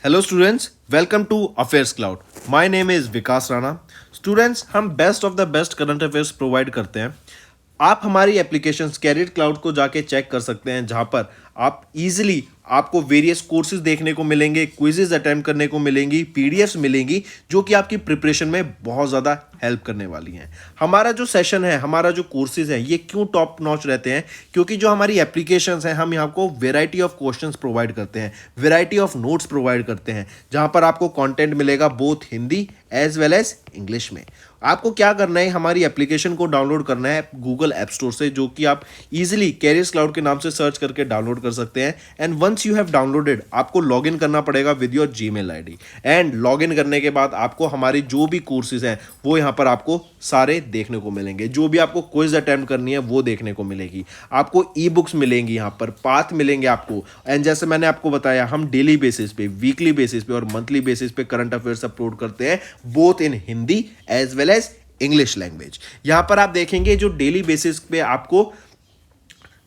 Hello students, welcome to affairs cloud. My name is Vikas Rana. Students, हम best of the best current affairs provide करते हैं। आप हमारी application career cloud को जाके चेक कर सकते हैं, जहां पर आप इजीली आपको वेरियस कोर्सेज देखने को मिलेंगे, क्विजेज अटेम्प्ट करने को मिलेंगी, पीडीएफ्स मिलेंगी जो कि आपकी प्रिपरेशन में बहुत ज़्यादा हेल्प करने वाली हैं। हमारा जो सेशन है, हमारा जो कोर्सेज है, ये क्यों टॉप नॉच रहते हैं? क्योंकि जो हमारी एप्लीकेशंस हैं, हम यहाँ को वेराइटी ऑफ क्वेश्चंस प्रोवाइड करते हैं, वेराइटी ऑफ नोट्स प्रोवाइड करते हैं, जहाँ पर आपको कंटेंट मिलेगा both Hindi as well as English में। आपको क्या करना है, हमारी एप्लीकेशन को डाउनलोड करना है गूगल ऐप स्टोर से, जो कि आप इजीली कैरियर्स क्लाउड के नाम से सर्च करके डाउनलोड कर सकते हैं। And once you have downloaded, आपको लॉगिन करना पड़ेगा with your Gmail ID. And login करने के बाद आपको हमारी जो भी कोर्सेज हैं वो यहाँ पर आपको सारे देखने को मिलेंगे। जो भी आपको क्विज अटेम्प्ट करनी है वो देखने को मिलेगी। आपको ई बुक्स मिलेंगी, यहाँ पर पाथ मिलेंगे आपको। एंड जैसे मैंने आपको बताया, हम डेली बेसिस पे, वीकली बेसिस पे और मंथली बेसिस पे करंट अफेयर्स अपलोड करते हैं, both in Hindi as well as English language. यहां पर आप देखेंगे जो डेली बेसिस पे आपको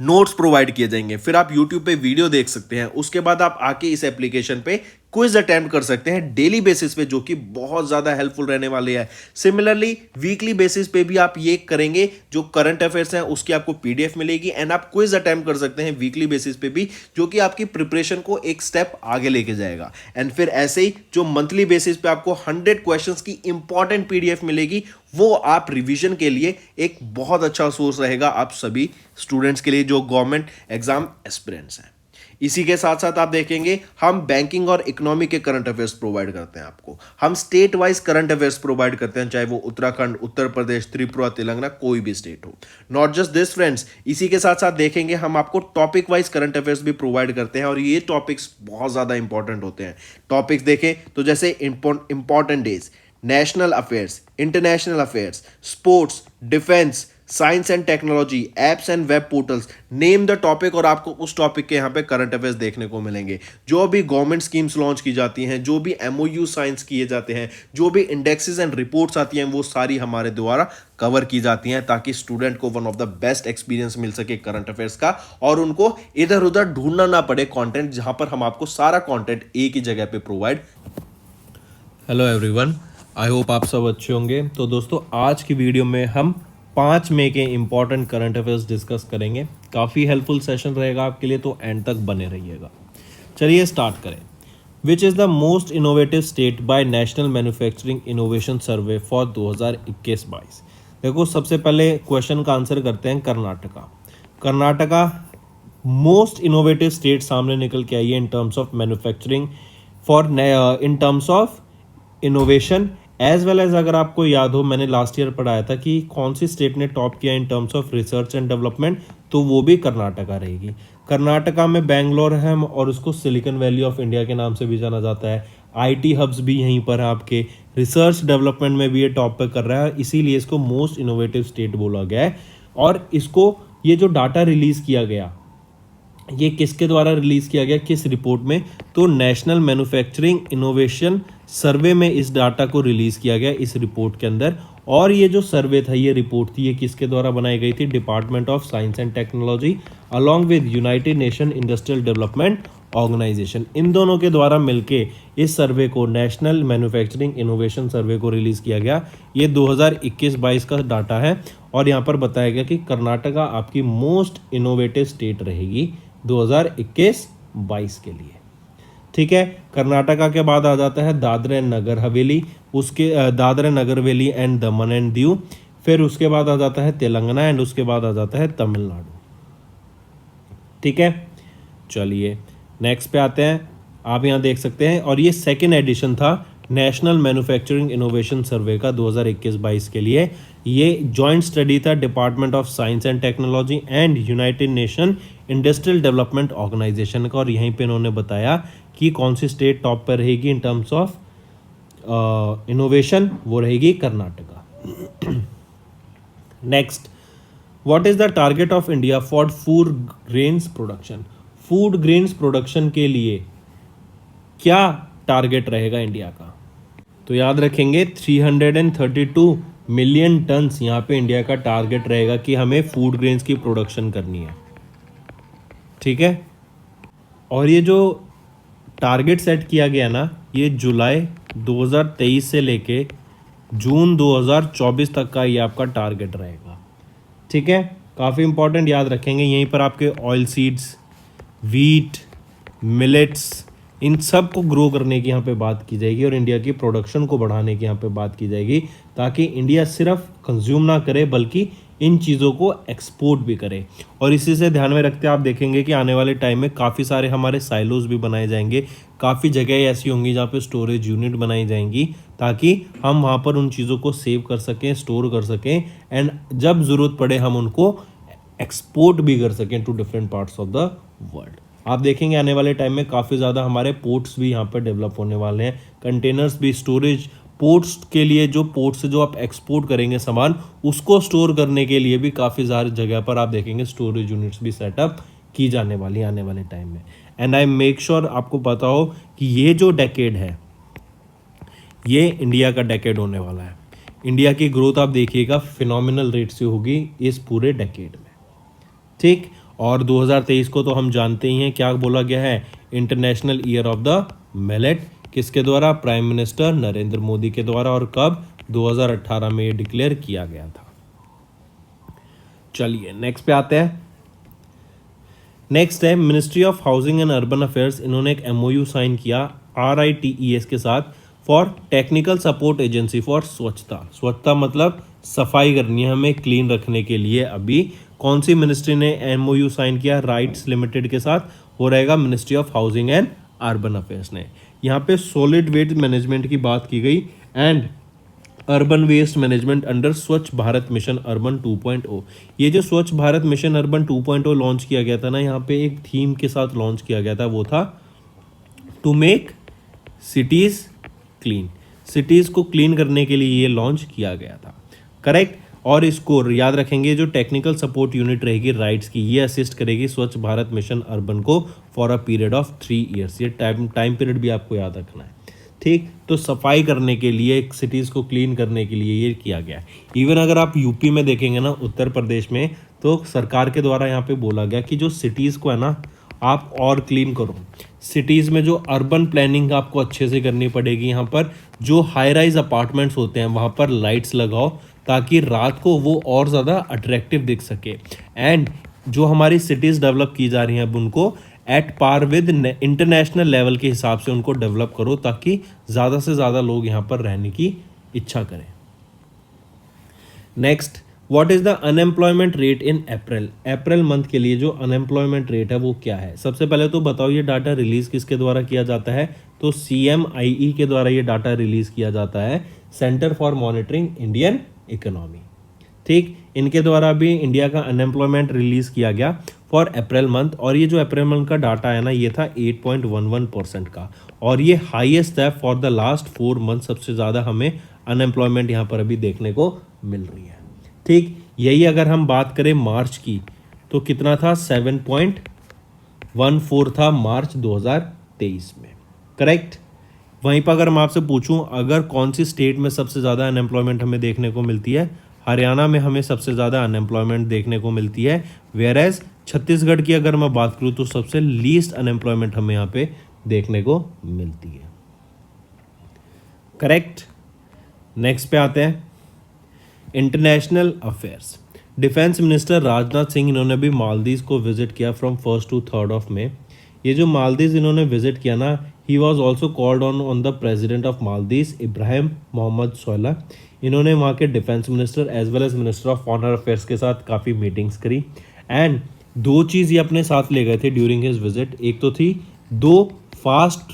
नोट्स प्रोवाइड किए जाएंगे, फिर आप यूट्यूब पे वीडियो देख सकते हैं, उसके बाद आप आके इस एप्लीकेशन पे क्विज अटेम्प्ट कर सकते हैं डेली बेसिस पे, जो कि बहुत ज़्यादा हेल्पफुल रहने वाले हैं। सिमिलरली वीकली बेसिस पे भी आप ये करेंगे, जो करंट अफेयर्स हैं उसकी आपको पीडीएफ मिलेगी एंड आप क्विज अटेम्प्ट कर सकते हैं वीकली बेसिस पे भी, जो कि आपकी प्रिपरेशन को एक स्टेप आगे लेके जाएगा। एंड फिर ऐसे ही जो मंथली बेसिस पे आपको 100 क्वेश्चंस की इंपॉर्टेंट पीडीएफ मिलेगी, वो आप रिवीजन के लिए एक बहुत अच्छा सोर्स रहेगा आप सभी स्टूडेंट्स के लिए जो गवर्नमेंट एग्जाम एस्पिरेंट्स हैं। इसी के साथ साथ आप देखेंगे, हम बैंकिंग और इकोनॉमी के करंट अफेयर्स प्रोवाइड करते हैं आपको। हम state wise current affairs provide करते हैं, चाहे वो उत्तराखंड, उत्तर प्रदेश, त्रिपुरा, तेलंगाना, कोई भी स्टेट हो। नॉट जस्ट दिस फ्रेंड्स, इसी के साथ साथ देखेंगे हम आपको टॉपिक वाइज करंट अफेयर्स भी प्रोवाइड करते हैं, और ये टॉपिक्स बहुत ज़्यादा इंपॉर्टेंट होते हैं। टॉपिक्स देखें तो जैसे important days, national affairs, international affairs, sports, defence, science and technology, apps and web portals, name the topic, और आपको उस टॉपिक के यहाँ पे करंट अफेयर्स देखने को मिलेंगे। जो भी गवर्नमेंट स्कीम्स लॉन्च की जाती हैं, जो भी एमओयू साइंस किए जाते हैं, जो भी इंडेक्सेस एंड रिपोर्ट्स आती हैं, वो सारी हमारे द्वारा कवर की जाती हैं, ताकि स्टूडेंट को one of the best experience मिल सके करंट अफेयर्स का, और उनको इधर उधर ढूंढना ना पड़े कंटेंट, जहां पर हम आपको सारा कंटेंट एक ही जगह पे provide. Hello everyone, I hope आप सब अच्छे होंगे। तो दोस्तों, आज की वीडियो में हम 5 मई के इंपॉर्टेंट करंट अफेयर्स डिस्कस करेंगे। काफ़ी हेल्पफुल सेशन रहेगा आपके लिए, तो एंड तक बने रहिएगा। चलिए स्टार्ट करें। Which is the most innovative state by national manufacturing innovation survey for 2021-22। देखो, सबसे पहले क्वेश्चन का आंसर करते हैं Karnataka. Karnataka most innovative state सामने निकल के आई है in terms of manufacturing for in terms of innovation as well as, अगर आपको याद हो, मैंने लास्ट ईयर पढ़ाया था कि कौन सी स्टेट ने टॉप किया इन terms of research and development, तो वो भी कर्नाटका रहेगी। कर्नाटका में बेंगलोर है और उसको सिलिकॉन वैली ऑफ इंडिया के नाम से भी जाना जाता है। आईटी हब्स भी यहीं पर है आपके। रिसर्च डेवलपमेंट में भी ये टॉप पे कर रहा है, इसीलिए इसको मोस्ट इनोवेटिव स्टेट बोला गया है। और इसको, ये जो डाटा रिलीज किया गया, ये किसके द्वारा रिलीज किया गया, किस रिपोर्ट में? तो नेशनल मैन्युफैक्चरिंग इनोवेशन सर्वे में इस डाटा को रिलीज किया गया, इस रिपोर्ट के अंदर। और ये जो सर्वे था, ये रिपोर्ट थी, ये किसके द्वारा बनाई गई थी? Department of science and Technology along with United nation industrial development Organisation, इन दोनों के द्वारा मिलके इस सर्वे को, नेशनल मैन्युफैक्चरिंग इनोवेशन सर्वे को रिलीज किया गया। ये 2021-22 का डाटा है, और यहाँ पर बताया गया कि कर्नाटका आपकी मोस्ट इनोवेटिव स्टेट रहेगी 2021-22 के लिए। ठीक है, कर्नाटका के बाद आ जाता है दादरा एंड नगर हवेली, उसके Dadra Nagar Haveli and Daman and Diu. फिर उसके बाद आ जाता है तेलंगाना, एंड उसके बाद आ जाता है तमिलनाडु। ठीक है, चलिए नेक्स्ट पे आते हैं। आप यहाँ देख सकते हैं, और ये सेकेंड एडिशन था नेशनल मैन्युफैक्चरिंग इनोवेशन सर्वे का 2021-22 के लिए। ये जॉइंट स्टडी था department of science and technology and united nation industrial development organisation का, और यहीं पे इन्होंने बताया कि कौन सी स्टेट टॉप पर रहेगी इन टर्म्स ऑफ इनोवेशन, वो रहेगी Karnataka. Next, what is the target of India for food grains production? Food grains production के लिए क्या टारगेट रहेगा इंडिया का? तो याद रखेंगे 332 मिलियन टन्स यहाँ पे इंडिया का टारगेट रहेगा कि हमें फूड ग्रेन्स की प्रोडक्शन करनी है। ठीक है, और ये जो टारगेट सेट किया गया ना, ये जुलाई 2023 से लेके जून 2024 तक का ये आपका टारगेट रहेगा। ठीक है, काफ़ी इंपॉर्टेंट, याद रखेंगे। यहीं पर आपके ऑयल सीड्स, वीट, मिलेट्स, इन सब को ग्रो करने की यहाँ पे बात की जाएगी और इंडिया की प्रोडक्शन को बढ़ाने की यहाँ पे बात की जाएगी, ताकि इंडिया सिर्फ कंज्यूम ना करे बल्कि इन चीज़ों को एक्सपोर्ट भी करे। और इसी से ध्यान में रखते आप देखेंगे कि आने वाले टाइम में काफ़ी सारे हमारे साइलोज भी बनाए जाएंगे, काफ़ी जगह ऐसी होंगी जहाँ पे स्टोरेज यूनिट बनाई जाएंगी, ताकि हम वहाँ पर उन चीज़ों को सेव कर सकें, स्टोर कर सकें, एंड जब ज़रूरत पड़े हम उनको एक्सपोर्ट भी कर सकें to different parts of the world. आप देखेंगे आने वाले टाइम में काफ़ी ज़्यादा हमारे पोर्ट्स भी यहाँ पर डेवलप होने वाले हैं, कंटेनर्स भी, स्टोरेज पोर्ट्स के लिए, जो पोर्ट से जो आप एक्सपोर्ट करेंगे सामान, उसको स्टोर करने के लिए भी काफ़ी सारी जगह पर आप देखेंगे स्टोरेज यूनिट्स भी सेटअप की जाने वाली आने वाले टाइम में। एंड आई मेक श्योर आपको पता हो कि ये जो डेकेड है ये इंडिया का डेकेड होने वाला है। इंडिया की ग्रोथ आप देखिएगा फिनोमिनल रेट से होगी इस पूरे डेकेड में। ठीक, और 2023 को तो हम जानते ही हैं क्या बोला गया है, international year of the millet, किसके द्वारा, प्राइम मिनिस्टर नरेंद्र मोदी के द्वारा, और कब, 2018 में ये डिक्लेयर किया गया था। चलिए नेक्स्ट पे आते हैं। नेक्स्ट है ministry of Housing and Urban affairs, इन्होंने एक MOU साइन किया RITES के साथ for technical support agency for स्वच्छता। स्वच्छता मतलब सफाई करनी है हमें, क्लीन रखने के लिए। अभी कौन सी मिनिस्ट्री ने MOU साइन किया, राइट्स लिमिटेड के साथ, हो रहेगा ministry of Housing and Urban Affairs ने। यहाँ पे सॉलिड वेस्ट मैनेजमेंट की बात की गई and urban waste management under Swachh Bharat mission urban 2.0। ये जो स्वच्छ भारत मिशन अर्बन 2.0 लॉन्च किया गया था ना, यहाँ पे एक थीम के साथ लॉन्च किया गया था, वो था to make cities clean. Cities को क्लीन करने के लिए ये लॉन्च किया गया था, करेक्ट। और इसको याद रखेंगे, जो टेक्निकल सपोर्ट यूनिट रहेगी राइट्स की, ये असिस्ट करेगी स्वच्छ भारत मिशन अर्बन को for a period of 3 years. ये टाइम पीरियड भी आपको याद रखना है। ठीक, तो सफाई करने के लिए, सिटीज़ को क्लीन करने के लिए ये किया गया है। इवन अगर आप यूपी में देखेंगे ना, उत्तर प्रदेश में, तो सरकार के द्वारा यहाँ पे बोला गया कि जो सिटीज़ को है ना आप और क्लीन करो। सिटीज़ में जो अर्बन प्लानिंग आपको अच्छे से करनी पड़ेगी। यहाँ पर जो हाई राइज अपार्टमेंट्स होते हैं वहाँ पर लाइट्स लगाओ, ताकि रात को वो और ज़्यादा अट्रैक्टिव दिख सके। एंड जो हमारी सिटीज़ डेवलप की जा रही हैं अब उनको at par with international level के हिसाब से उनको डेवलप करो, ताकि ज़्यादा से ज़्यादा लोग यहाँ पर रहने की इच्छा करें। Next, what is the unemployment rate in April. April month के लिए जो अनएम्प्लॉयमेंट रेट है वो क्या है। सबसे पहले तो बताओ ये डाटा रिलीज़ किसके द्वारा किया जाता है, तो CMIE के द्वारा ये डाटा रिलीज़ किया जाता है, centre for monitoring Indian economy. ठीक, इनके द्वारा भी इंडिया का अनएम्प्लॉयमेंट रिलीज़ किया गया फॉर अप्रैल मंथ। और ये जो अप्रैल मंथ का डाटा है ना, ये था 8.11% का, और ये हाईएस्ट है फॉर द लास्ट 4 मंथ। सबसे ज़्यादा हमें अनएम्प्लॉयमेंट यहाँ पर अभी देखने को मिल रही है। ठीक, यही अगर हम बात करें मार्च की, तो कितना था, 7.14 था मार्च 2023 में, करेक्ट। वहीं पर अगर मैं आपसे पूछूं, अगर कौन सी स्टेट में सबसे ज़्यादा अनएम्प्लॉयमेंट हमें देखने को मिलती है, हरियाणा में हमें सबसे ज़्यादा अनएम्प्लॉयमेंट देखने को मिलती है। वेयर एज छत्तीसगढ़ की अगर मैं बात करूं तो सबसे लीस्ट अनएम्प्लॉयमेंट हमें यहाँ पे देखने को मिलती है, करेक्ट। नेक्स्ट पे आते हैं, international affairs. Defence minister Rajnath Singh, इन्होंने भी मालदीव को विजिट किया फ्रॉम 1 to 3 मई। ये जो मालदीव इन्होंने विजिट किया ना, he was also called on the president of Maldives, Ibrahim Mohamed Solih. इन्होंने वहाँ के defence minister as well as minister of foreign affairs के साथ काफ़ी मीटिंग्स करी। एंड 2 चीज़ ये अपने साथ ले गए थे ड्यूरिंग हिज विजिट। एक तो थी 2 फास्ट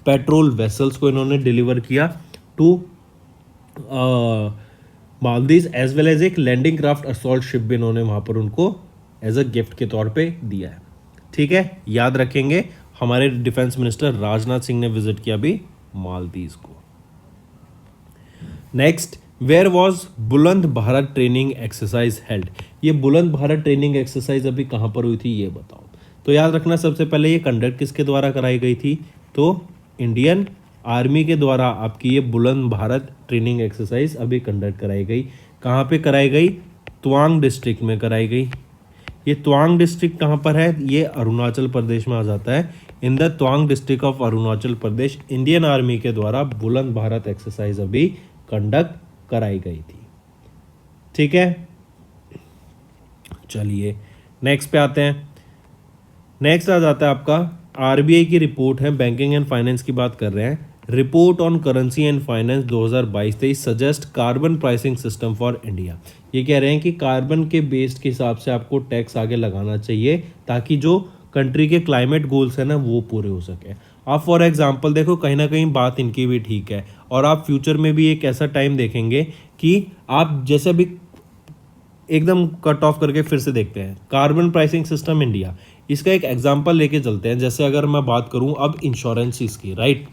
पेट्रोल वेसल्स को इन्होंने डिलीवर किया to Maldives, as well as एक लैंडिंग क्राफ्ट असॉल्ट शिप भी इन्होंने वहाँ पर उनको एज अ गिफ्ट के तौर पे दिया है। ठीक है, याद रखेंगे, हमारे डिफेंस मिनिस्टर राजनाथ सिंह ने विजिट किया भी मालदीव को। नेक्स्ट, वेयर वॉज बुलंद भारत ट्रेनिंग एक्सरसाइज हेल्ड। ये बुलंद भारत ट्रेनिंग एक्सरसाइज अभी कहाँ पर हुई थी ये बताओ। तो याद रखना, सबसे पहले ये कंडक्ट किसके द्वारा कराई गई थी, तो इंडियन आर्मी के द्वारा आपकी ये बुलंद भारत ट्रेनिंग एक्सरसाइज अभी कंडक्ट कराई गई। कहाँ पे कराई गई, तवांग डिस्ट्रिक्ट में कराई गई। ये तवांग डिस्ट्रिक्ट कहाँ पर है, ये अरुणाचल प्रदेश में आ जाता है। In the Tawang district of Arunachal Pradesh Indian army के द्वारा बुलंद भारत एक्सरसाइज अभी कंडक्ट कराई गई थी। ठीक है, चलिए नेक्स्ट पे आते हैं। नेक्स्ट आ जाता है आपका आरबीआई की रिपोर्ट है, बैंकिंग एंड फाइनेंस की बात कर रहे हैं। Report on currency and finance 2022-23 suggest carbon pricing system for India. ये कह रहे हैं कि कार्बन के बेस्ड के हिसाब से आपको टैक्स आगे लगाना चाहिए ताकि जो कंट्री के क्लाइमेट गोल्स है ना वो पूरे हो सके। आप फॉर एग्जांपल देखो, कहीं ना कहीं बात इनकी भी ठीक है, और आप फ्यूचर में भी एक ऐसा टाइम देखेंगे कि आप जैसे भी एकदम कट ऑफ करके फिर से देखते हैं कार्बन प्राइसिंग सिस्टम इंडिया। इसका एक एग्जांपल लेके चलते हैं। जैसे अगर मैं बात करूं अब इंश्योरेंस की, राइट,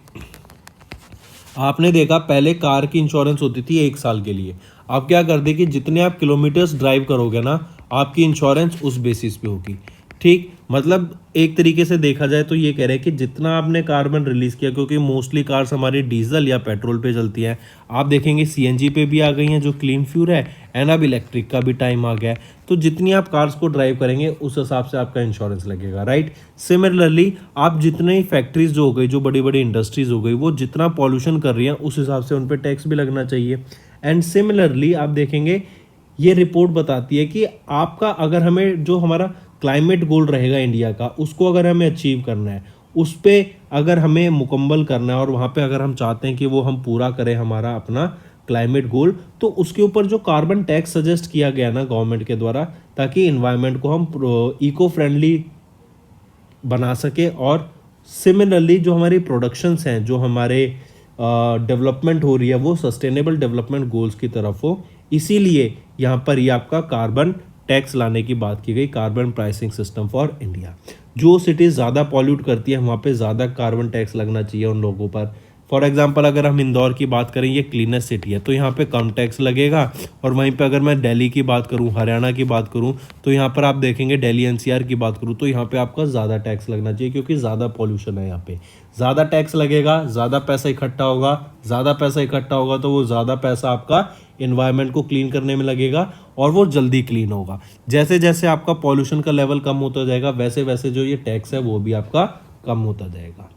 आपने देखा पहले कार की इंश्योरेंस होती थी 1 साल के लिए। आप क्या कर दे कि जितने आप किलोमीटर्स ड्राइव करोगे ना आपकी इंश्योरेंस उस बेसिस पे होगी। ठीक, मतलब एक तरीके से देखा जाए तो ये कह रहे हैं कि जितना आपने कार्बन रिलीज किया, क्योंकि मोस्टली कार्स हमारी डीजल या पेट्रोल पे चलती हैं, आप देखेंगे सीएनजी पे भी आ गई हैं जो क्लीन फ्यूल है, एंड अब इलेक्ट्रिक का भी टाइम आ गया है। तो जितनी आप कार्स को ड्राइव करेंगे उस हिसाब से आपका इंश्योरेंस लगेगा, राइट। सिमिलरली आप जितने फैक्ट्रीज जो हो गई, जो बड़ी बड़ी इंडस्ट्रीज हो गई, वो जितना पॉल्यूशन कर रही हैं उस हिसाब से उन पर टैक्स भी लगना चाहिए। एंड सिमिलरली आप देखेंगे ये रिपोर्ट बताती है कि आपका अगर हमें जो हमारा क्लाइमेट गोल रहेगा इंडिया का, उसको अगर हमें अचीव करना है, उस पर अगर हमें मुकम्मल करना है, और वहाँ पे अगर हम चाहते हैं कि वो हम पूरा करें हमारा अपना क्लाइमेट गोल, तो उसके ऊपर जो कार्बन टैक्स सजेस्ट किया गया ना गवर्नमेंट के द्वारा, ताकि इन्वायरमेंट को हम इको फ्रेंडली बना सके, और सिमिलरली जो हमारी प्रोडक्शंस हैं, जो हमारे डेवलपमेंट हो रही है, वो सस्टेनेबल डेवलपमेंट गोल्स की तरफ हो। इसीलिए यहाँ पर ये आपका कार्बन टैक्स लाने की बात की गई, carbon pricing system for India. जो सिटीज़ ज़्यादा पॉल्यूट करती है वहाँ पे ज़्यादा कार्बन टैक्स लगना चाहिए उन लोगों पर। फॉर एग्जांपल अगर हम इंदौर की बात करें, ये क्लीनेस्ट सिटी है तो यहाँ पे कम टैक्स लगेगा, और वहीं पे अगर मैं दिल्ली की बात करूँ, हरियाणा की बात करूँ, तो यहाँ पर आप देखेंगे दिल्ली एनसीआर की बात करूँ तो यहाँ पे आपका ज़्यादा टैक्स लगना चाहिए, क्योंकि ज़्यादा पॉल्यूशन है यहाँ पे। ज़्यादा टैक्स लगेगा, ज़्यादा पैसा इकट्ठा होगा, ज़्यादा पैसा इकट्ठा होगा तो वो ज़्यादा पैसा आपका इन्वायरमेंट को क्लीन करने में लगेगा, और वो जल्दी क्लीन होगा। जैसे जैसे आपका पॉल्यूशन का लेवल कम होता जाएगा वैसे वैसे जो ये टैक्स है वो भी आपका कम होता जाएगा।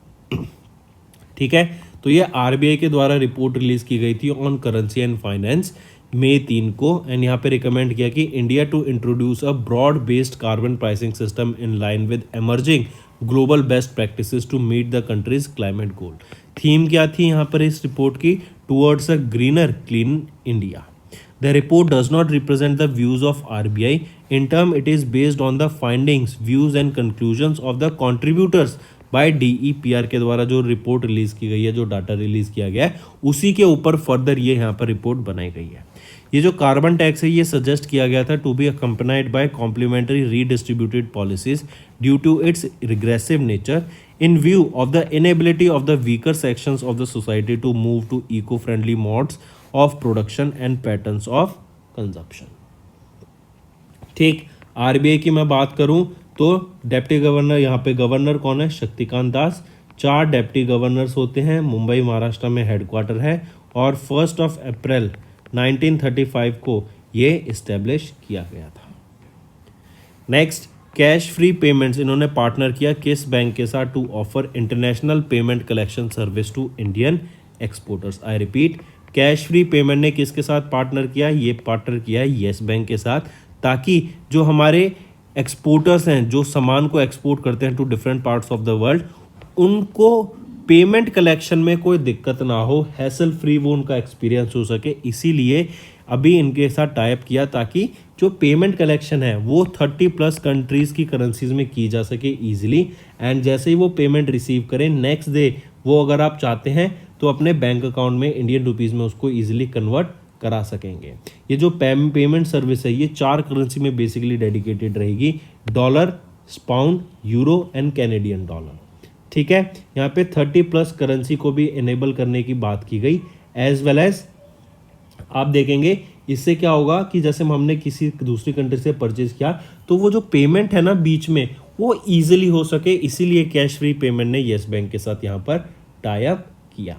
ठीक है, तो ये आरबीआई के द्वारा रिपोर्ट रिलीज की गई थी ऑन करेंसी एंड फाइनेंस मई 3 को, एंड यहाँ पे रिकमेंड किया कि India to introduce a broad based carbon pricing system in line with emerging global best practices to meet the country's climate goal. Theme क्या थी यहाँ पर इस रिपोर्ट की? Towards a greener clean India. The report does not represent the views of RBI. In turn, it is based on the findings, views and conclusions of the contributors by DEPR के द्वारा जो report release की गई है, जो data release किया गया है, उसी के ऊपर फर्दर ये यहाँ पर रिपोर्ट बनाई गई है। ये जो कार्बन टैक्स है ये सजेस्ट किया गया था to be accompanied by complementary redistributed policies due to its regressive nature in view of the inability of the weaker sections of the society to move to eco-friendly modes of production and patterns of consumption। ठीक, RBI की मैं बात करूं तो deputy governor, यहाँ पे governor कौन है? शक्तिकांत दास। 4 डेप्टी गवर्नर्स होते हैं, मुंबई महाराष्ट्र में हेडक्वार्टर है, और 1 अप्रैल 1935 को ये इस्टेब्लिश किया गया था। नेक्स्ट, कैश फ्री पेमेंट्स इन्होंने पार्टनर किया किस बैंक के साथ? To offer international payment collection service to Indian exporters. I repeat, cash free payment ने किसके साथ पार्टनर किया? ये पार्टनर किया है येस बैंक के साथ, ताकि जो हमारे एक्सपोर्टर्स हैं, जो सामान को एक्सपोर्ट करते हैं to different parts of the world, उनको पेमेंट कलेक्शन में कोई दिक्कत ना हो, हैसल फ्री वो उनका एक्सपीरियंस हो सके। इसीलिए अभी इनके साथ टाइप किया ताकि जो पेमेंट कलेक्शन है वो 30+ कंट्रीज़ की करेंसीज में की जा सके ईजिली, एंड जैसे ही वो पेमेंट रिसीव करें नेक्स्ट डे वो अगर आप चाहते हैं तो अपने बैंक अकाउंट में इंडियन रुपीज़ में उसको ईजिली कन्वर्ट करा सकेंगे। ये जो पेमेंट सर्विस है ये 4 करेंसी में बेसिकली डेडिकेटेड रहेगी, dollar, pound, euro and Canadian dollar. ठीक है, यहाँ पे 30+ करेंसी को भी इनेबल करने की बात की गई, एज वेल एज आप देखेंगे इससे क्या होगा कि जैसे हमने किसी दूसरी कंट्री से परचेज किया तो वो जो पेमेंट है ना बीच में वो इजीली हो सके, इसीलिए कैश फ्री पेमेंट ने येस बैंक के साथ यहाँ पर टाई अप किया।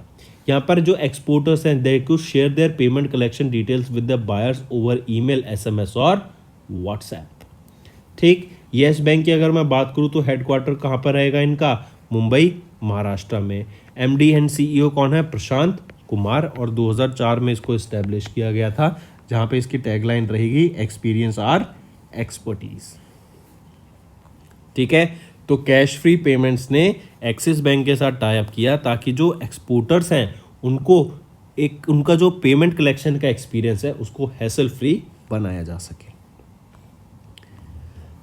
यहाँ पर जो एक्सपोर्टर्स हैं they could share their payment collection details with the buyers over email, SMS और व्हाट्सएप। ठीक, येस बैंक की अगर मैं बात करूँ तो हेडक्वार्टर कहाँ पर रहेगा इनका? मुंबई महाराष्ट्र में। एमडी एंड सीईओ कौन है? प्रशांत कुमार, और 2004 में इसको इस्टेब्लिश किया गया था, जहाँ पे इसकी टैगलाइन रहेगी एक्सपीरियंस आर एक्सपर्टीज। ठीक है, तो कैश फ्री पेमेंट्स ने एक्सिस बैंक के साथ टाई अप किया ताकि जो एक्सपोर्टर्स हैं उनको एक उनका जो पेमेंट कलेक्शन का एक्सपीरियंस है उसको हैसल फ्री बनाया जा सके।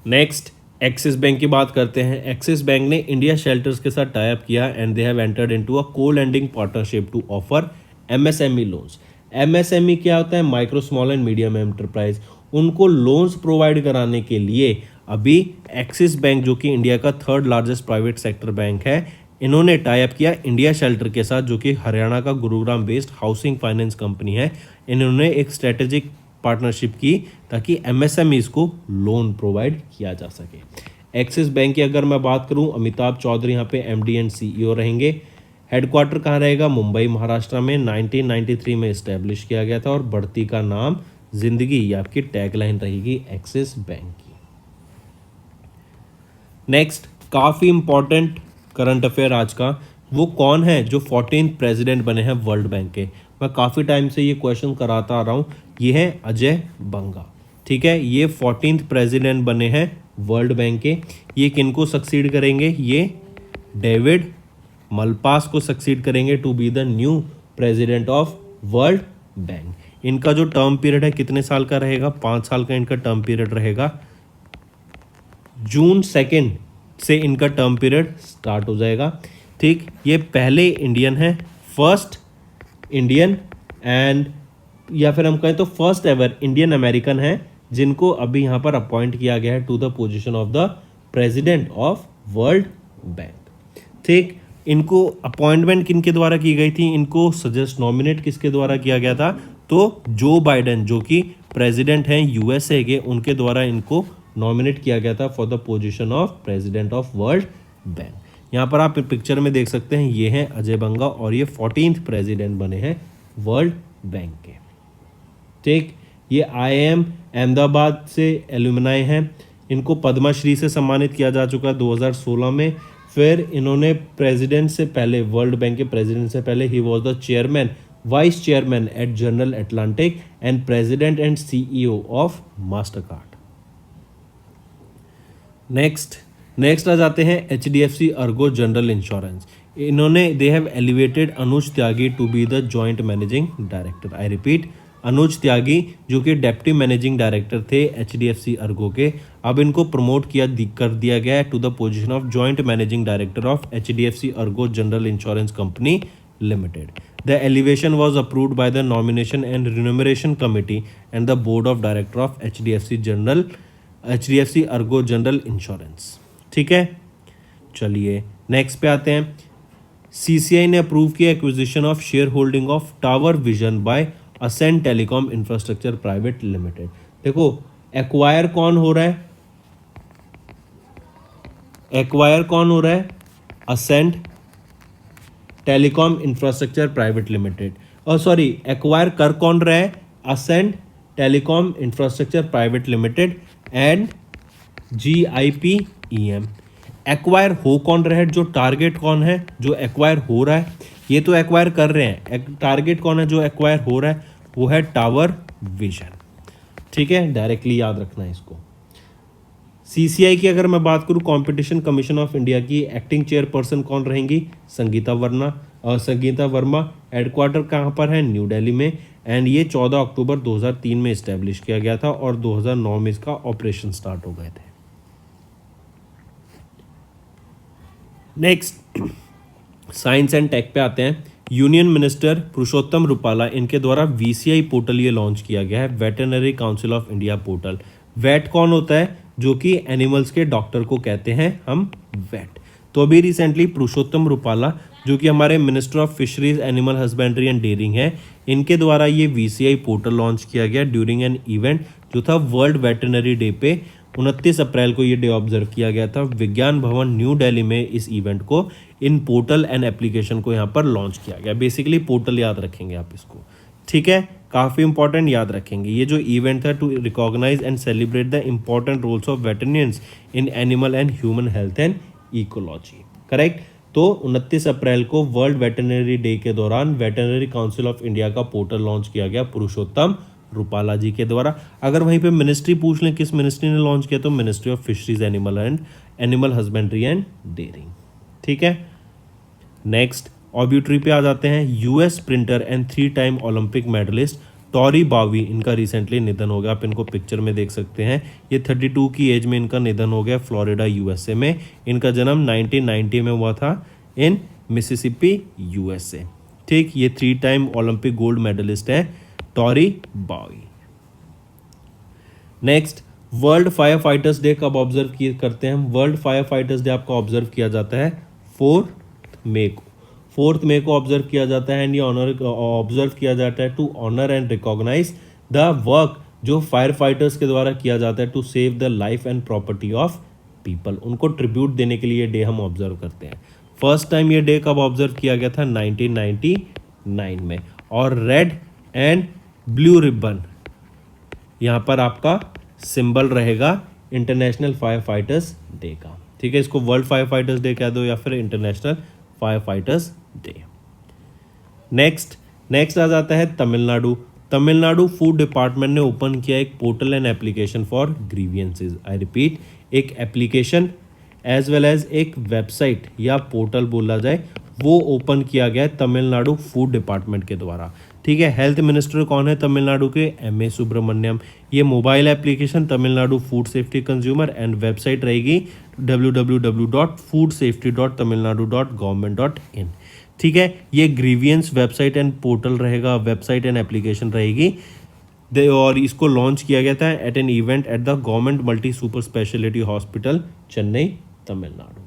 नेक्स्ट एक्सिस बैंक की बात करते हैं। एक्सिस बैंक ने इंडिया शेल्टर्स के साथ टाई अप किया and they have entered into a co-lending partnership to offer MSME loans. MSME क्या होता है? Micro small and medium enterprise. उनको लोन्स प्रोवाइड कराने के लिए अभी एक्सिस बैंक, जो कि इंडिया का third largest private sector bank है, इन्होंने टाई अप किया इंडिया शेल्टर के साथ, जो कि हरियाणा का Gurugram based housing finance company है। इन्होंने एक स्ट्रेटेजिक पार्टनरशिप की ताकि एमएसएमईज को लोन प्रोवाइड किया जा सके। एक्सिस बैंक की अगर मैं बात करूं, अमिताभ चौधरी यहाँ पे एमडी एंड सीईओ रहेंगे। हेडक्वार्टर कहाँ रहेगा? मुंबई महाराष्ट्र में। 1993 में इस्टेब्लिश किया गया था और बढ़ती का नाम जिंदगी, ये आपकी टैगलाइन रहेगी एक्सिस बैंक की। नेक्स्ट काफ़ी इंपॉर्टेंट करंट अफेयर आज का, वो कौन है जो 14th प्रेसिडेंट बने हैं वर्ल्ड बैंक के? मैं काफ़ी टाइम से ये क्वेश्चन कराता आ रहा हूँ। ये है अजय बंगा। ठीक है, ये 14th प्रेसिडेंट बने हैं वर्ल्ड बैंक के। ये किनको सक्सीड करेंगे? ये डेविड मलपास को सक्सीड करेंगे to be the new president of world bank. इनका जो टर्म पीरियड है कितने साल का रहेगा? 5 साल का इनका टर्म पीरियड रहेगा। जून 2 से इनका टर्म पीरियड स्टार्ट हो जाएगा। ठीक, ये पहले इंडियन है, फर्स्ट इंडियन एंड या फिर हम कहें तो फर्स्ट एवर इंडियन अमेरिकन है जिनको अभी यहाँ पर अपॉइंट किया गया है to the position of the president of world bank. ठीक, इनको अपॉइंटमेंट किनके द्वारा की गई थी? इनको सजेस्ट नॉमिनेट किसके द्वारा किया गया था? तो जो बाइडेन, जो कि प्रेसिडेंट हैं यूएसए के, उनके द्वारा इनको नॉमिनेट किया गया था for the position of president of world bank. यहाँ पर आप पिक्चर में देख सकते हैं, ये हैं अजय बंगा और ये 14th प्रेसिडेंट बने हैं वर्ल्ड बैंक के। ठीक, ये IIM अहमदाबाद से एलुमनाई हैं। इनको पद्मश्री से सम्मानित किया जा चुका है 2016 में। फिर इन्होंने प्रेसिडेंट से पहले, वर्ल्ड बैंक के प्रेसिडेंट से पहले, he was the chairman, vice chairman at General Atlantic and president and CEO of Mastercard. Next आ जाते हैं HDFC अर्गो जनरल इंश्योरेंस। इन्होंने they have elevated Anuj Tyagi to be the joint managing director. I repeat, Anuj Tyagi जो कि deputy managing director थे HDFC Ergo के, अब इनको प्रमोट कर दिया गया है to the position of joint managing director of HDFC Ergo general insurance company limited. The elevation was approved by the nomination and remuneration committee and the board of director of HDFC Ergo general insurance. ठीक है, चलिए next पे आते हैं। CCI ने approve किया acquisition of share holding of Tower Vision by Ascent Telecom Infrastructure Private Limited. देखो, acquire कौन हो रहा है? Ascent Telecom Infrastructure Private Limited. और सॉरी, एक्वायर कर कौन रहा है? Ascent Telecom Infrastructure Private Limited and GIPEM। Acquire हो कौन रहा है? जो टारगेट कौन है जो एक्वायर हो रहा है? ये तो एक्वायर कर रहे हैं, टारगेट कौन है जो एक्वायर हो रहा है? वो है टावर विजन। ठीक है, डायरेक्टली याद रखना है इसको। CCI की अगर मैं बात करूं, कंपटीशन कमीशन ऑफ इंडिया की एक्टिंग चेयरपर्सन कौन रहेंगी? संगीता वर्मा। हेडक्वार्टर कहाँ पर है? न्यू दिल्ली में। एंड ये 14 अक्टूबर 2003 में इस्टेब्लिश किया गया था और 2009 में इसका ऑपरेशन स्टार्ट हो गए थे। नेक्स्ट साइंस एंड टेक पे आते हैं। यूनियन मिनिस्टर पुरुषोत्तम रुपाला, इनके द्वारा VCI पोर्टल ये लॉन्च किया गया है, veterinary council of India portal. Vet कौन होता है? जो कि एनिमल्स के डॉक्टर को कहते हैं हम वेट। तो अभी रिसेंटली पुरुषोत्तम रुपाला, जो कि हमारे minister of fisheries, animal husbandry and dairying है, इनके द्वारा ये VCI पोर्टल लॉन्च किया गया ड्यूरिंग एन इवेंट जो था वर्ल्ड वेटरनरी डे पे। 29 अप्रैल को ये डे ऑब्जर्व किया गया था विज्ञान भवन न्यू दिल्ली में। इस इवेंट को, इन पोर्टल एंड एप्लीकेशन को यहाँ पर लॉन्च किया गया। बेसिकली पोर्टल याद रखेंगे आप इसको। ठीक है, काफ़ी इंपॉर्टेंट याद रखेंगे। ये जो इवेंट था to recognise and celebrate the important roles of veterinarians in animal and human health and ecology. Correct. तो 29 अप्रैल को वर्ल्ड वेटरनरी डे के दौरान वेटरनरी काउंसिल ऑफ इंडिया का पोर्टल लॉन्च किया गया पुरुषोत्तम रूपाला जी के द्वारा। अगर वहीं पे मिनिस्ट्री पूछ लें किस मिनिस्ट्री ने लॉन्च किया, तो Ministry of fisheries animal husbandry and Dairying. ठीक है, नेक्स्ट ऑब्यूटरी पे आ जाते हैं। US printer and 3 time Olympic medallist Tori Bowie, इनका रिसेंटली निधन हो गया। आप इनको पिक्चर में देख सकते हैं। ये 32 की एज में इनका निधन हो गया फ्लोरिडा यूएसए में। इनका जन्म 1990 में हुआ था इन मिसिसिपी यूएसए। ठीक, ये 3 टाइम ओलंपिक गोल्ड मेडलिस्ट है Tori Bowie. Next, world fire fighters day कब ऑब्जर्व करते हैं? वर्ल्ड फायर फाइटर्स डे आपका ऑब्जर्व किया जाता है 4 मई को। 4 मई को ऑब्जर्व किया जाता है एंड ये ऑब्जर्व किया जाता है to honour and recognise the work जो फायर फाइटर्स के द्वारा किया जाता है to save the life and property of people. उनको ट्रिब्यूट देने के लिए डे हम ऑब्जर्व करते हैं। फर्स्ट टाइम ये डे कब ऑब्जर्व किया गया था? 1999 में। और रेड एंड ब्लू रिबन यहाँ पर आपका सिंबल रहेगा इंटरनेशनल फायर फाइटर्स डे का। ठीक है, इसको वर्ल्ड फायर फाइटर्स डे कह दो या फिर international fire fighters day. Next आ जाता है तमिलनाडु। तमिलनाडु फूड डिपार्टमेंट ने ओपन किया एक portal and application for grievances. I repeat, एक एप्लीकेशन एज वेल एज एक वेबसाइट या पोर्टल बोला जाए, वो ओपन किया गया है तमिलनाडु फूड डिपार्टमेंट के द्वारा। ठीक है, हेल्थ मिनिस्टर कौन है तमिलनाडु के? एम.ए. सुब्रमण्यम। ये mobile application Tamil Nadu food safety consumer and website रहेगी www.foodSafety.tamilnadu.government.in। ठीक है, ये ग्रीवियंस वेबसाइट एंड पोर्टल रहेगा, वेबसाइट एंड एप्लीकेशन रहेगी। और इसको लॉन्च किया गया था at an event at the government multi super speciality hospital Chennai Tamil Nadu में।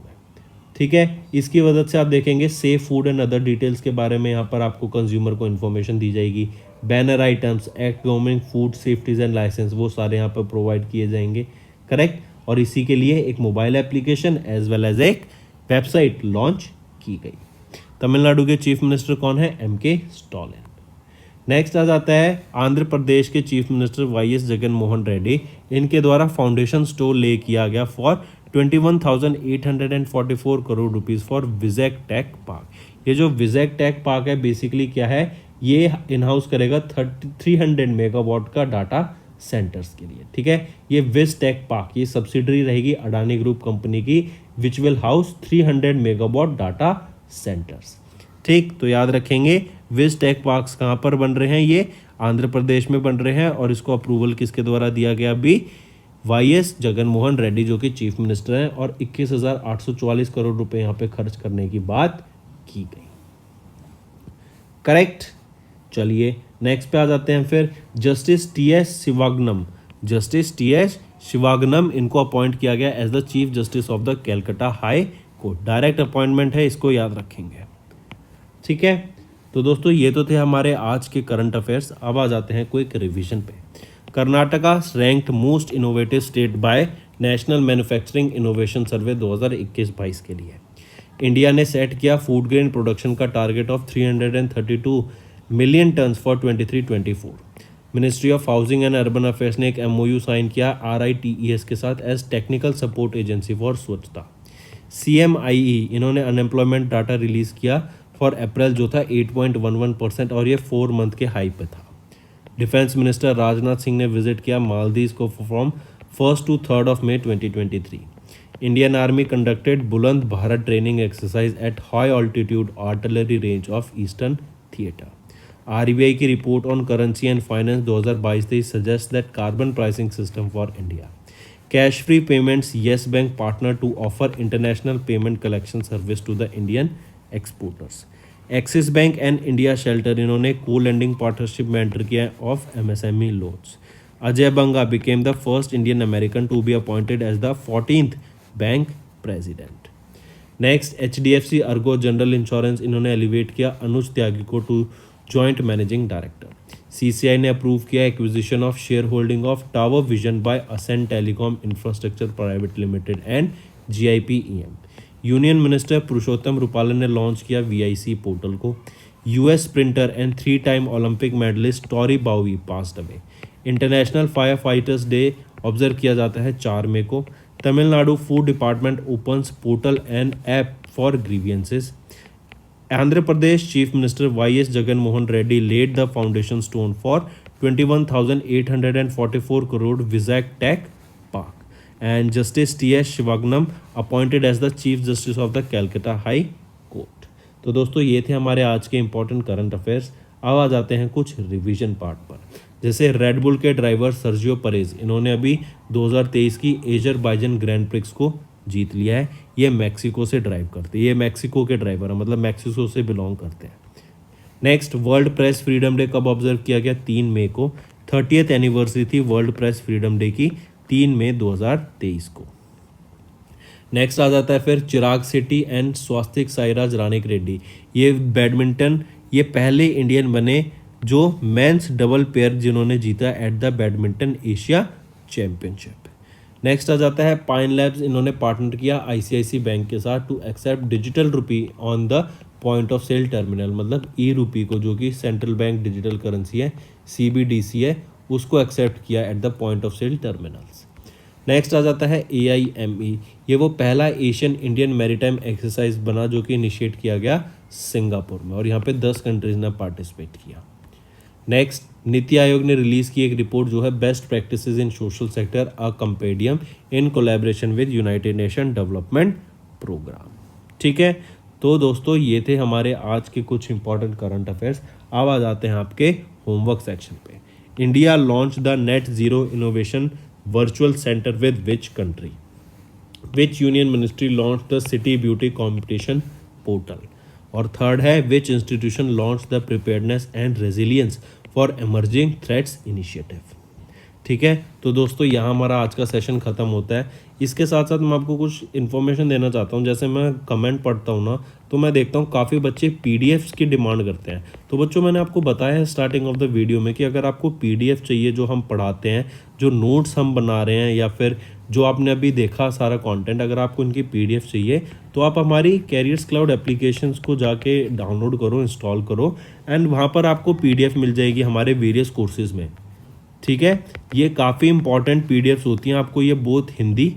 ठीक है, इसकी वजह से आप देखेंगे safe food and other details के बारे में यहाँ पर आपको कंज्यूमर को इन्फॉर्मेशन दी जाएगी। Banner items, act government food safeties and licence, वो सारे यहाँ पर प्रोवाइड किए जाएंगे। करेक्ट, और इसी के लिए एक mobile application as well as एक वेबसाइट लॉन्च की गई। तमिलनाडु के चीफ मिनिस्टर कौन है? M.K. स्टालिन। नेक्स्ट आ जाता है आंध्र प्रदेश के chief minister Y S. Jagan Mohan Reddy. इनके द्वारा फाउंडेशन स्टोर ले किया गया for 21,844 crore rupees for Vizag tech park. ये जो विजैक टेक पार्क है बेसिकली क्या है? ये इन हाउस करेगा 300 मेगावाट का डाटा सेंटर्स के लिए। ठीक है, ये विज टेक पार्क ये सब्सिडरी रहेगी अडानी ग्रुप कंपनी की, which will house 300 megawatt data centres. ठीक, तो याद रखेंगे विज टेक पार्क्स कहाँ पर बन रहे हैं? ये आंध्र प्रदेश में बन रहे हैं और इसको अप्रूवल किसके द्वारा दिया गया? अभी वाई.एस. जगन मोहन रेड्डी जो कि चीफ मिनिस्टर हैं, और 21,844 करोड़ रुपए यहाँ पे खर्च करने की बात की गई। करेक्ट, चलिए नेक्स्ट पे आ जाते हैं। फिर justice T S. Sivagnanam. Justice T S. Sivagnanam इनको अपॉइंट किया गया as the chief justice of the Calcutta High Court. Direct appointment है, इसको याद रखेंगे। ठीक है, तो दोस्तों ये तो थे हमारे आज के करंट अफेयर्स। अब आ जाते हैं क्विक रिवीजन पे। Karnataka ranked most innovative state by national manufacturing innovation survey 2021-22 के लिए। इंडिया ने सेट किया फूड ग्रेन प्रोडक्शन का target of 332 million tons for 23-24। Ministry of Housing and Urban Affairs ने एक MOU साइन किया RITES के साथ as technical support agency for Swachhata. CMIE इन्होंने अनएम्प्लॉयमेंट डाटा रिलीज़ किया फॉर अप्रैल जो था 8.11% और ये 4 मंथ के हाई पे था। डिफेंस मिनिस्टर राजनाथ सिंह ने विजिट किया मालदीव को फ्रॉम 1 to 3 मई 2023। Indian Army conducted Buland Bharat training exercise at high altitude artillery range of eastern theatre. RBI की report on currency and finance 2022-23 suggest that carbon pricing system for India. Cash free payments Yes Bank partner to offer international payment collection service to the Indian exporters. Axis Bank and India Shelter इन्होंने co-lending partnership में enter किया of MSME loans. Ajay Banga became the first Indian American to be appointed as the 14th bank president. Next HDFC Ergo general insurance इन्होंने elevate किया अनुज त्यागी को to joint managing director. CCI ने approve किया acquisition of share holding of Tower Vision by Ascent Telecom Infrastructure Private Limited and GIPEM। Union minister Purushottam Rupala ने launch किया VIC portal को। US sprinter and 3 time Olympic medallist Tori Bowie passed away. International fire fighters day observe किया जाता है 4 मई को। Tamil Nadu food department opens portal and app for grievances. Andhra Pradesh Chief Minister Y.S. Jagan Mohan Reddy laid the foundation stone for 21,844 crore Vizag Tech Park, and Justice T.S. Shivagnam appointed as the Chief Justice of the Calcutta High Court. तो दोस्तों ये थे हमारे आज के important current affairs. अब आ जाते हैं कुछ रिवीजन पार्ट पर. जैसे रेडबुल के ड्राइवर सर्जियो परेज, इन्होंने अभी 2023 की एजरबाइजन ग्रैंड प्रिक्स को जीत लिया है. ये मैक्सिको से ड्राइव करते हैं, ये मैक्सिको के ड्राइवर हैं, मतलब मैक्सिको से बिलोंग करते हैं. Next, world press freedom day कब ऑब्जर्व किया गया? 3 मई को. 30th एनिवर्सरी थी वर्ल्ड प्रेस फ्रीडम डे की 3 मई 2023 को. नेक्स्ट आ जाता है फिर चिराग शेट्टी एंड स्वास्तिक साईराज रानिक रेड्डी. ये बैडमिंटन, ये पहले इंडियन बने जो मेंस डबल पेयर जिन्होंने जीता at the badminton Asia championship. Next आ जाता है पाइन लैब्स, इन्होंने पार्टनर किया ICICI बैंक के साथ to accept digital rupee on the point of sale terminal, मतलब ई रुपी को, जो कि सेंट्रल बैंक डिजिटल करेंसी है, CBDC है, उसको एक्सेप्ट किया at the point of sale terminals. Next आ जाता है AIME, ये वो पहला एशियन इंडियन मैरीटाइम एक्सरसाइज बना जो कि इनिशिएट किया गया सिंगापुर में, और यहाँ पे 10 कंट्रीज ने पार्टिसिपेट किया. नेक्स्ट, नीति आयोग ने रिलीज़ की एक रिपोर्ट जो है best practices in social sector, a compendium in collaboration with United Nation Development Programme. ठीक है, तो दोस्तों ये थे हमारे आज के कुछ इंपॉर्टेंट करंट अफेयर्स. अब आ जाते हैं आपके होमवर्क सेक्शन पे. India launch the net zero innovation virtual centre with which country? Which union ministry launch the city beauty competition portal? और थर्ड है विच institution launch the preparedness and resilience for emerging threats initiative? ठीक है, तो दोस्तों यहाँ हमारा आज का सेशन ख़त्म होता है. इसके साथ साथ मैं आपको कुछ इन्फॉर्मेशन देना चाहता हूँ. जैसे मैं कमेंट पढ़ता हूँ ना, तो मैं देखता हूँ काफ़ी बच्चे PDFs की डिमांड करते हैं. तो बच्चों, मैंने आपको बताया है स्टार्टिंग ऑफ द वीडियो में कि अगर आपको PDF चाहिए जो हम पढ़ाते हैं, जो नोट्स हम बना रहे हैं, या फिर जो आपने अभी देखा सारा कंटेंट, अगर आपको इनकी PDF चाहिए तो आप हमारी कैरियर्स क्लाउड एप्लीकेशंस को जाके डाउनलोड करो, इंस्टॉल करो, एंड वहाँ पर आपको PDF मिल जाएगी हमारे वेरियस कोर्सेज़ में. ठीक है, ये काफ़ी इंपॉर्टेंट PDFs होती हैं. आपको ये both Hindi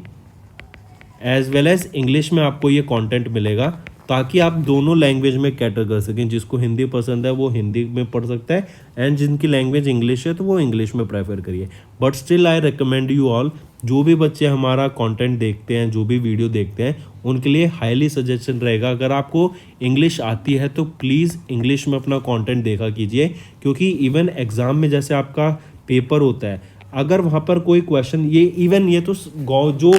as well as English में आपको ये कंटेंट मिलेगा, ताकि आप दोनों लैंग्वेज में कैटर कर सकें. जिसको हिंदी पसंद है वो हिंदी में पढ़ सकता है, एंड जिनकी लैंग्वेज इंग्लिश है तो वो इंग्लिश में प्रेफर करिए. But still I recommend you all, जो भी बच्चे हमारा कंटेंट देखते हैं, जो भी वीडियो देखते हैं, उनके लिए हाईली सजेशन रहेगा, अगर आपको इंग्लिश आती है तो प्लीज़ इंग्लिश में अपना कंटेंट देखा कीजिए. क्योंकि इवन एग्ज़ाम में जैसे आपका पेपर होता है, अगर वहाँ पर कोई क्वेश्चन, ये तो जो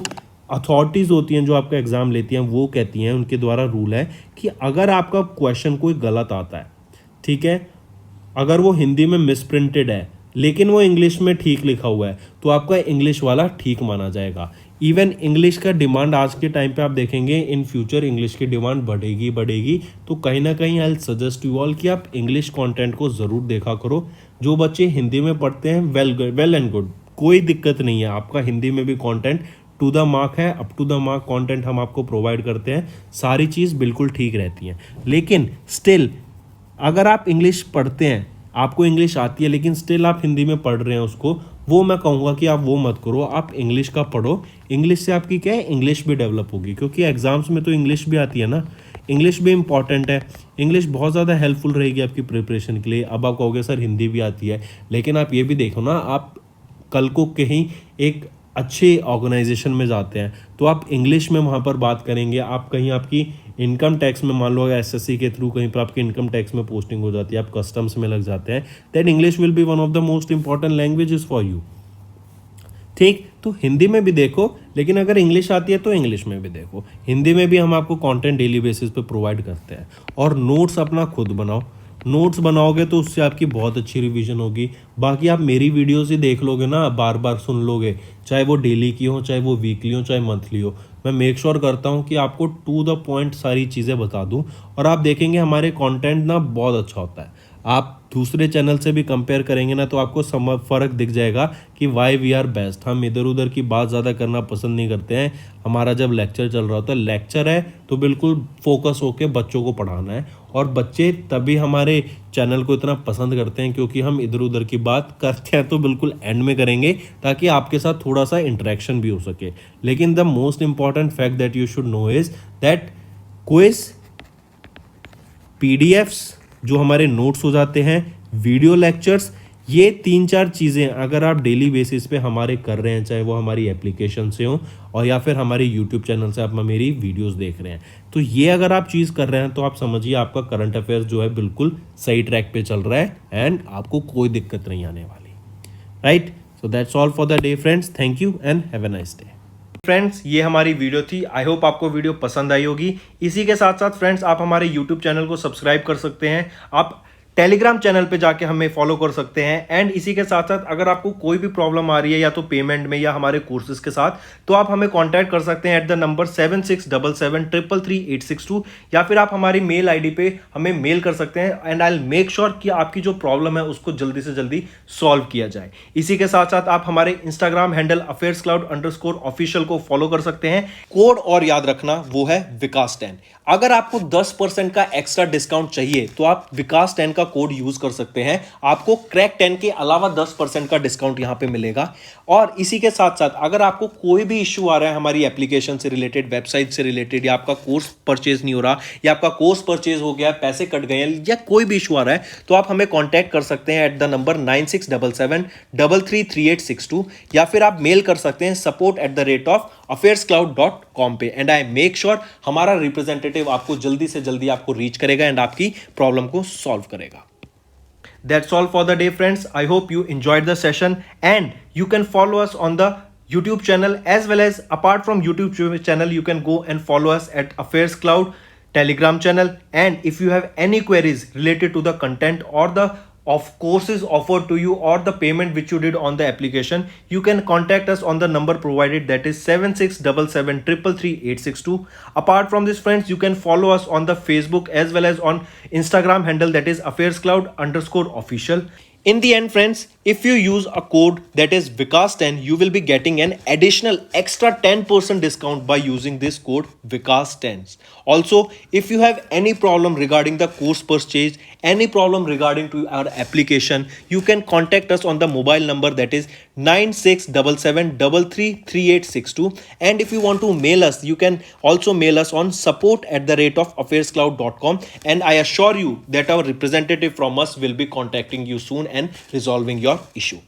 अथॉरिटीज़ होती हैं जो आपका एग्ज़ाम लेती हैं, वो कहती हैं, उनके द्वारा रूल है कि अगर आपका क्वेश्चन कोई गलत आता है, ठीक है, अगर वो हिंदी में मिसप्रिंटेड है लेकिन वो इंग्लिश में ठीक लिखा हुआ है, तो आपका इंग्लिश वाला ठीक माना जाएगा. इवन इंग्लिश का डिमांड आज के टाइम पे आप देखेंगे, इन फ्यूचर इंग्लिश की डिमांड बढ़ेगी. तो कहीं ना कहीं आई सजेस्ट यू ऑल कि आप इंग्लिश कंटेंट को ज़रूर देखा करो. जो बच्चे हिंदी में पढ़ते हैं, वेल एंड गुड, कोई दिक्कत नहीं है. आपका हिंदी में भी कंटेंट टू द मार्क है, up to the mark content हम आपको प्रोवाइड करते हैं. सारी चीज़ बिल्कुल ठीक रहती है. लेकिन स्टिल अगर आप इंग्लिश पढ़ते हैं, आपको इंग्लिश आती है, लेकिन स्टिल आप हिंदी में पढ़ रहे हैं उसको, वो मैं कहूँगा कि आप वो मत करो. आप इंग्लिश का पढ़ो. इंग्लिश से आपकी क्या है, इंग्लिश भी डेवलप होगी. क्योंकि एग्जाम्स में तो इंग्लिश भी आती है ना, इंग्लिश भी इंपॉर्टेंट है. इंग्लिश बहुत ज़्यादा हेल्पफुल रहेगी आपकी प्रिपरेशन के लिए. अब आप कहोगे सर हिंदी भी आती है, लेकिन आप ये भी देखो ना, आप कल को कहीं एक अच्छे ऑर्गेनाइजेशन में जाते हैं तो आप इंग्लिश में वहाँ पर बात करेंगे. आप कहीं आपकी इनकम टैक्स में, मान लो अगर SSC के थ्रू कहीं पर आपकी इनकम टैक्स में पोस्टिंग हो जाती है, आप कस्टम्स में लग जाते हैं, that English will be one of the most important languages for you. ठीक, तो हिंदी में भी देखो, लेकिन अगर इंग्लिश आती है तो इंग्लिश में भी देखो. हिंदी में भी हम आपको कंटेंट डेली बेसिस पे प्रोवाइड करते हैं. और नोट्स अपना खुद बनाओ. नोट्स बनाओगे तो उससे आपकी बहुत अच्छी रिवीजन होगी. बाकी आप मेरी वीडियोस ही देख लोगे ना, बार बार सुन लोगे, चाहे वो डेली की हो, चाहे वो वीकली हो, चाहे मंथली हो. मैं मेक श्योर करता हूँ कि आपको टू द पॉइंट सारी चीज़ें बता दूँ, और आप देखेंगे हमारे कंटेंट ना बहुत अच्छा होता है. आप दूसरे चैनल से भी कंपेयर करेंगे ना, तो आपको फ़र्क दिख जाएगा कि वाई वी आर बेस्ट. हम इधर उधर की बात ज़्यादा करना पसंद नहीं करते हैं. हमारा जब लेक्चर चल रहा होता है, लेक्चर है तो बिल्कुल फोकस होकर बच्चों को पढ़ाना है. और बच्चे तभी हमारे चैनल को इतना पसंद करते हैं क्योंकि हम इधर उधर की बात करते हैं, तो बिल्कुल एंड में करेंगे ताकि आपके साथ थोड़ा सा इंटरेक्शन भी हो सके. लेकिन the most important fact that you should know is that quiz, PDFs जो हमारे नोट्स हो जाते हैं, वीडियो लेक्चर्स, ये 3-4 चीज़ें अगर आप डेली बेसिस पे हमारे कर रहे हैं, चाहे वो हमारी एप्लीकेशन से हो और या फिर हमारे यूट्यूब चैनल से आप मेरी वीडियोस देख रहे हैं, तो ये अगर आप चीज़ कर रहे हैं तो आप समझिए आपका करंट अफेयर्स जो है बिल्कुल सही ट्रैक पे चल रहा है एंड आपको कोई दिक्कत नहीं आने वाली, right. So that's all for the day friends, thank you and have a nice day. Friends, ये हमारी वीडियो थी। आई होप आपको वीडियो पसंद आई होगी। इसी के साथ साथ फ्रेंड्स, आप हमारे यूट्यूब चैनल को सब्सक्राइब कर सकते हैं, आप टेलीग्राम चैनल पे जाके हमें फॉलो कर सकते हैं। एंड इसी के साथ साथ अगर आपको कोई भी प्रॉब्लम आ रही है या तो पेमेंट में या हमारे कोर्सेज के साथ, तो आप हमें कांटेक्ट कर सकते हैं एट द नंबर 7677333862, या फिर आप हमारी मेल आईडी पे हमें मेल कर सकते हैं and I will make sure कि आपकी जो प्रॉब्लम है उसको जल्दी से जल्दी सॉल्व किया जाए। इसी के साथ साथ आप हमारे इंस्टाग्राम हैंडल affairscloud_official को फॉलो कर सकते हैं। कोड और याद रखना, वो है विकास10। अगर आपको 10% का एक्स्ट्रा डिस्काउंट चाहिए तो आप विकास10 का कोड यूज कर सकते हैं, आपको क्रैक 10 के अलावा 10% का डिस्काउंट यहां पे मिलेगा। और इसी के साथ साथ अगर आपको कोई भी इश्यू आ रहा है हमारी एप्लीकेशन से रिलेटेड, वेबसाइट से रिलेटेड, या आपका कोर्स परचेज नहीं हो रहा, या आपका कोर्स परचेज हो गया, पैसे कट गए हैं, या कोई भी इशू आ रहा है, तो आप हमें कॉन्टैक्ट कर सकते हैं एट द नंबर 9677333862, या फिर आप मेल कर सकते हैं support@affairscloud.com पे। एंड आई मेक श्योर हमारा रिप्रेजेंटेटिव आपको जल्दी से जल्दी आपको रीच करेगा एंड आपकी प्रॉब्लम को सॉल्व करेगा। That's all for the day, friends. I hope you enjoyed the session, and you can follow us on the YouTube channel, as well as apart from YouTube channel, you can go and follow us at Affairs Cloud Telegram channel. And if you have any queries related to the content or the of courses offered to you or the payment which you did on the application, you can contact us on the number provided, that is 7677333862. Apart from this friends, you can follow us on the Facebook as well as on Instagram handle, that is affairscloud_official. In the end friends, if you use a code that is Vikas10, you will be getting an additional extra 10% discount by using this code Vikas10. Also, if you have any problem regarding the course purchase, any problem regarding to our application, you can contact us on the mobile number, that is 9677333862. And if you want to mail us, you can also mail us on support@affairscloud.com, and I assure you that our representative from us will be contacting you soon and resolving your issue.